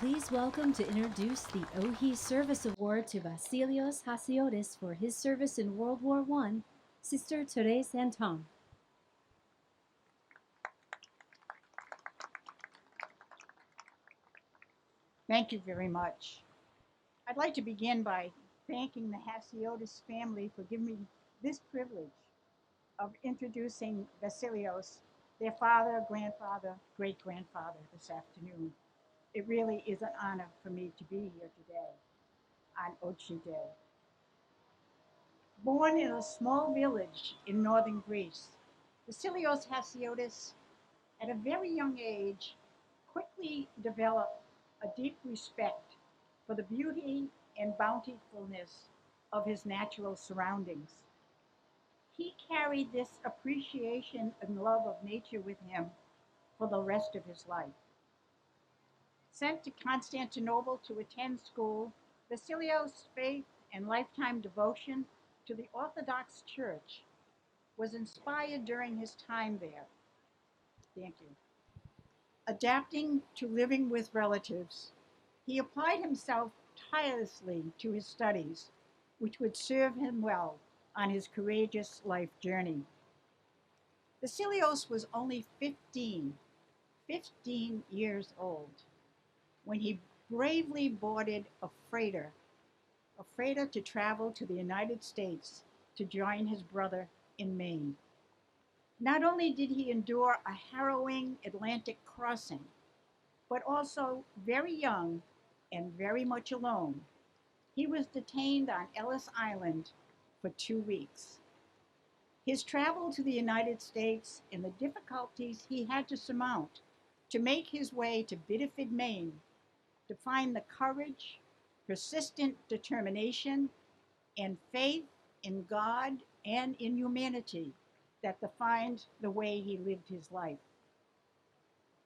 Please welcome to introduce the OHE Service Award to Vasilios Haseotes for his service in World War I, Sister Therese Anton. Thank you very much. I'd like to begin by thanking the Haseotes family for giving me this privilege of introducing Vasilios, their father, grandfather, great grandfather, this afternoon. It really is an honor for me to be here today on Ochi Day. Born in a small village in northern Greece, Vasilios Haseotes, at a very young age, quickly developed a deep respect for the beauty and bountifulness of his natural surroundings. He carried this appreciation and love of nature with him for the rest of his life. Sent to Constantinople to attend school, Vasilios' faith and lifetime devotion to the Orthodox Church was inspired during his time there. Thank you. Adapting to living with relatives, he applied himself tirelessly to his studies, which would serve him well on his courageous life journey. Vasilios was only 15 years old, when he bravely boarded a freighter to travel to the United States to join his brother in Maine. Not only did he endure a harrowing Atlantic crossing, but also very young and very much alone, he was detained on Ellis Island for 2 weeks. His travel to the United States and the difficulties he had to surmount to make his way to Biddeford, Maine, define the courage, persistent determination, and faith in God and in humanity that defined the way he lived his life.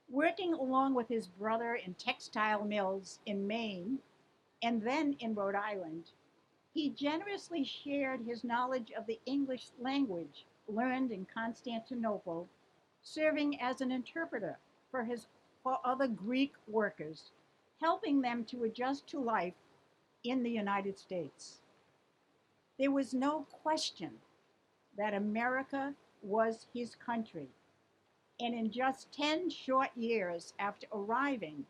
Working along with his brother in textile mills in Maine and then in Rhode Island, he generously shared his knowledge of the English language learned in Constantinople, serving as an interpreter for other Greek workers, helping them to adjust to life in the United States. There was no question that America was his country, and in just 10 short years after arriving,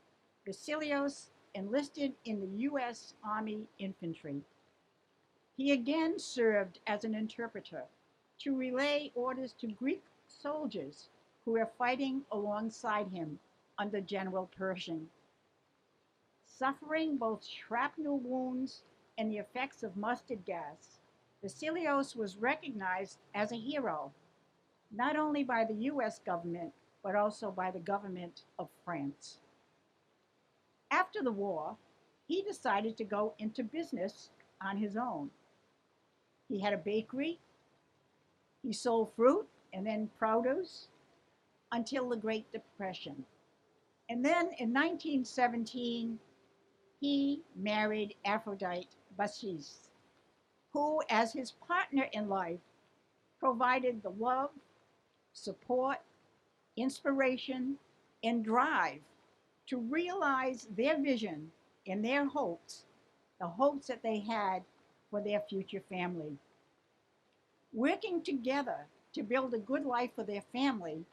Vasilios enlisted in the U.S. Army Infantry. He again served as an interpreter to relay orders to Greek soldiers who were fighting alongside him under General Pershing. Suffering both shrapnel wounds and the effects of mustard gas, Vasilios was recognized as a hero, not only by the US government, but also by the government of France. After the war, he decided to go into business on his own. He had a bakery, he sold fruit and then produce until the Great Depression. And then in 1917, he married Aphrodite Vasilios, who, as his partner in life, provided the love, support, inspiration, and drive to realize their vision and their hopes, the hopes that they had for their future family. Working together to build a good life for their family,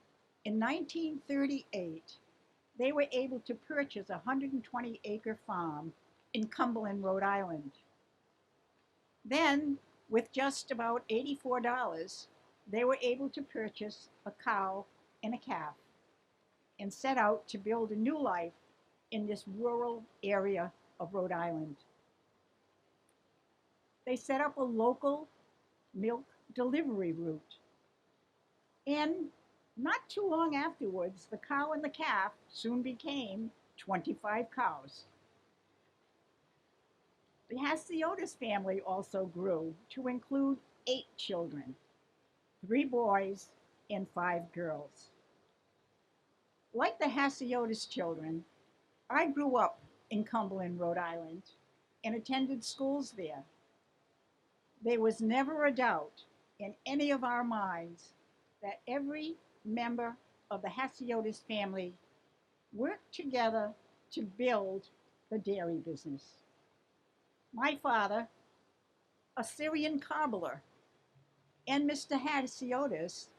in 1938, they were able to purchase a 120-acre farm in Cumberland, Rhode Island. Then, with just about $84, they were able to purchase a cow and a calf and set out to build a new life in this rural area of Rhode Island. They set up a local milk delivery route. And not too long afterwards, the cow and the calf soon became 25 cows. The Haseotes family also grew to include 8 children, 3 boys and 5 girls. Like the Haseotes children, I grew up in Cumberland, Rhode Island, and attended schools there. There was never a doubt in any of our minds that every member of the Haseotes family worked together to build the dairy business. My father, a Syrian cobbler, and Mr. Haseotes,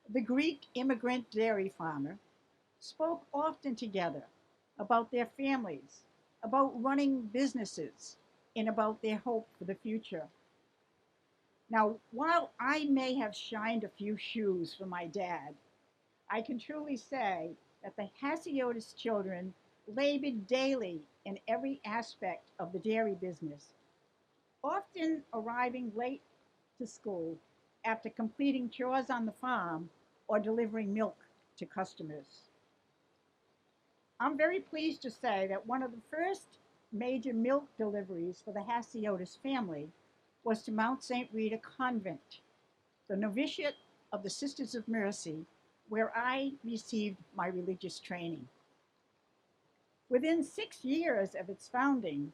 the Greek immigrant dairy farmer, spoke often together about their families, about running businesses, and about their hope for the future. Now, while I may have shined a few shoes for my dad, I can truly say that the Haseotis children labored daily in every aspect of the dairy business, often arriving late to school after completing chores on the farm or delivering milk to customers. I'm very pleased to say that one of the first major milk deliveries for the Haseotis family was to Mount St. Rita Convent, the novitiate of the Sisters of Mercy, where I received my religious training. Within 6 years of its founding,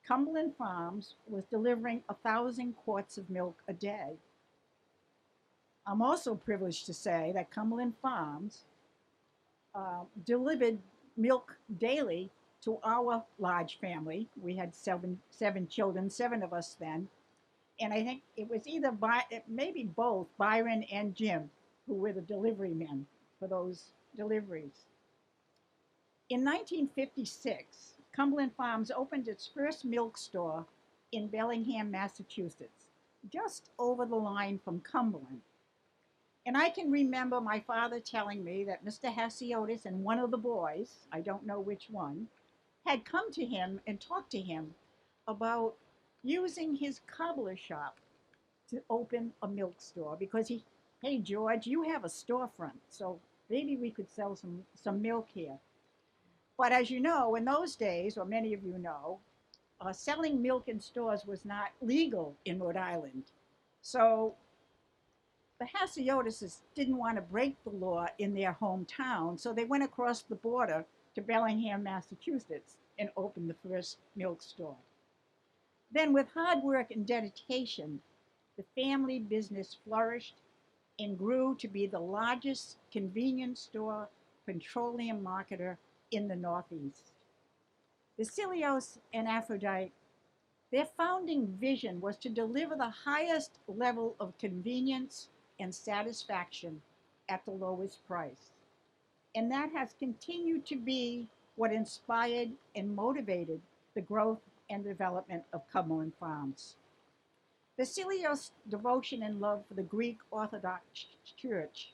Cumberland Farms was delivering 1,000 quarts of milk a day. I'm also privileged to say that Cumberland Farms delivered milk daily to our large family. We had seven children, seven of us then, and I think it was maybe both Byron and Jim who were the delivery men for those deliveries. In 1956, Cumberland Farms opened its first milk store in Bellingham, Massachusetts, just over the line from Cumberland. And I can remember my father telling me that Mr. Haseotis and one of the boys, I don't know which one, had come to him and talked to him about using his cobbler shop to open a milk store because hey George, you have a storefront, so maybe we could sell some milk here. But as you know, in those days, or many of you know, selling milk in stores was not legal in Rhode Island. So the Haseotises didn't want to break the law in their hometown, so they went across the border to Bellingham, Massachusetts, and opened the first milk store. Then, with hard work and dedication, the family business flourished and grew to be the largest convenience store petroleum marketer in the Northeast. Vasilios and Aphrodite, their founding vision was to deliver the highest level of convenience and satisfaction at the lowest price. And that has continued to be what inspired and motivated the growth and development of Cumberland Farms. Vasilios' devotion and love for the Greek Orthodox Church,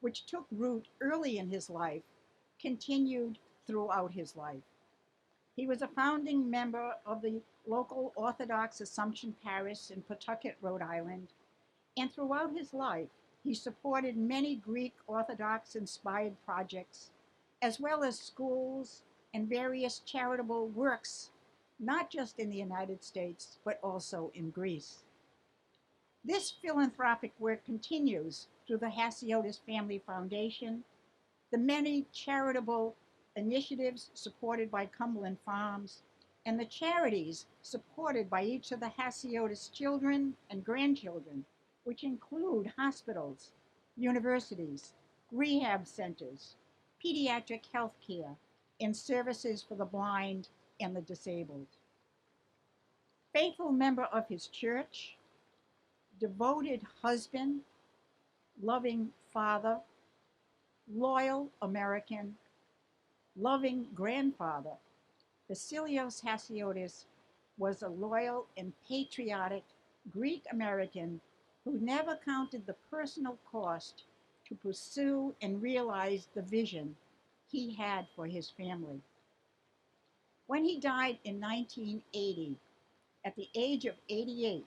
which took root early in his life, continued throughout his life. He was a founding member of the local Orthodox Assumption Parish in Pawtucket, Rhode Island, and throughout his life, he supported many Greek Orthodox inspired projects, as well as schools and various charitable works, not just in the United States, but also in Greece. This philanthropic work continues through the Haseotes Family Foundation, the many charitable initiatives supported by Cumberland Farms, and the charities supported by each of the Haseotes children and grandchildren, which include hospitals, universities, rehab centers, pediatric health care, and services for the blind and the disabled. Faithful member of his church, devoted husband, loving father, loyal American, loving grandfather, Vasilios Haseotes was a loyal and patriotic Greek American who never counted the personal cost to pursue and realize the vision he had for his family. When he died in 1980, at the age of 88,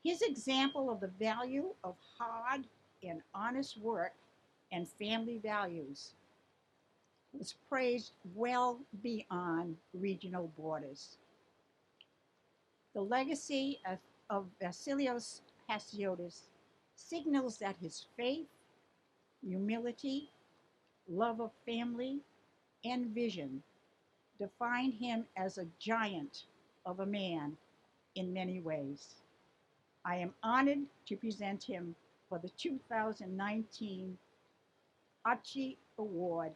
his example of the value of hard and honest work and family values was praised well beyond regional borders. The legacy of Vasilios Haseotes signals that his faith, humility, love of family, and vision defined him as a giant of a man in many ways. I am honored to present him for the 2019 Archie Award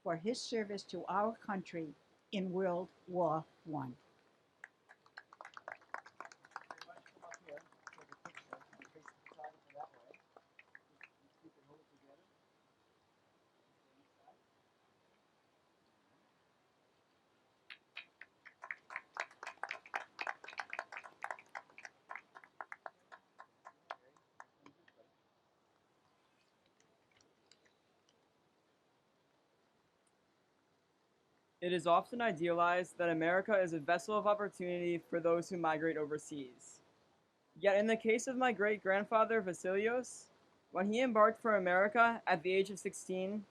for his service to our country in World War I. It is often idealized that America is a vessel of opportunity for those who migrate overseas. Yet, in the case of my great grandfather Vasilios, when he embarked for America at the age of 16,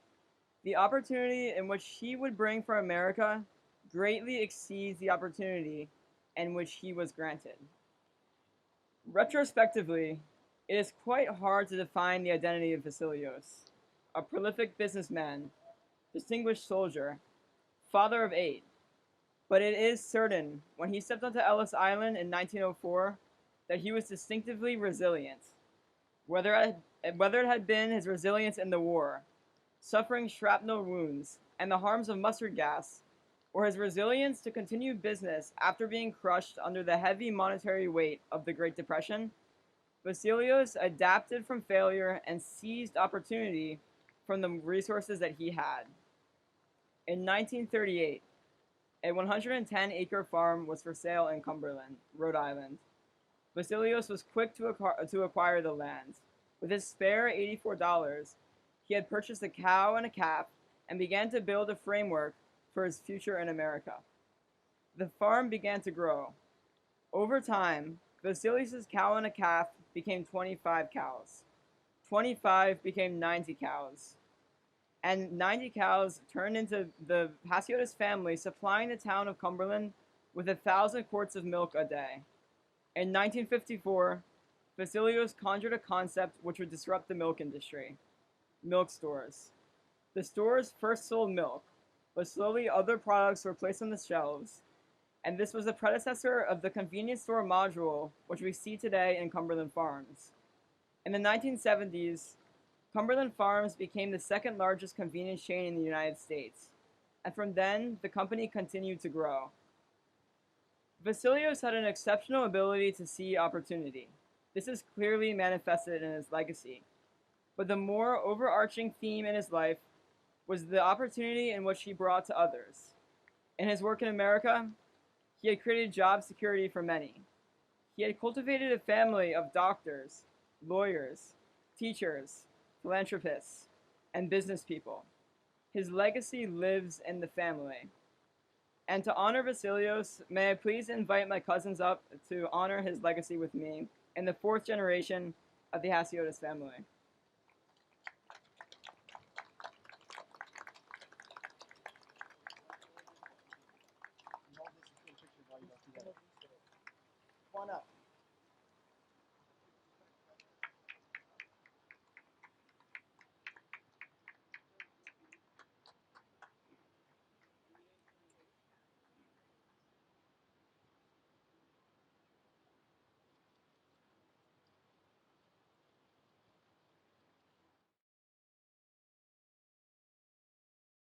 the opportunity in which he would bring for America greatly exceeds the opportunity in which he was granted. Retrospectively, it is quite hard to define the identity of Vasilios, a prolific businessman, distinguished soldier, father of 8. But it is certain, when he stepped onto Ellis Island in 1904, that he was distinctively resilient. Whether it had been his resilience in the war, suffering shrapnel wounds, and the harms of mustard gas, or his resilience to continue business after being crushed under the heavy monetary weight of the Great Depression, Vasilios adapted from failure and seized opportunity from the resources that he had. In 1938, a 110-acre farm was for sale in Cumberland, Rhode Island. Vasilios was quick to acquire the land. With his spare $84, he had purchased a cow and a calf and began to build a framework for his future in America. The farm began to grow. Over time, Vasilios' cow and a calf became 25 cows. 25 became 90 cows. And 90 cows turned into the Haseotes family supplying the town of Cumberland with 1,000 quarts of milk a day. In 1954, Vasilios conjured a concept which would disrupt the milk industry: milk stores. The stores first sold milk, but slowly other products were placed on the shelves, and this was the predecessor of the convenience store module which we see today in Cumberland Farms. In the 1970s, Cumberland Farms became the second largest convenience chain in the United States, and from then, the company continued to grow. Vasilios had an exceptional ability to see opportunity. This is clearly manifested in his legacy. But the more overarching theme in his life was the opportunity in which he brought to others. In his work in America, he had created job security for many. He had cultivated a family of doctors, lawyers, teachers, philanthropists, and business people. His legacy lives in the family. And to honor Vasilios, may I please invite my cousins up to honor his legacy with me in the 4th generation of the Haseotes family. Come on up.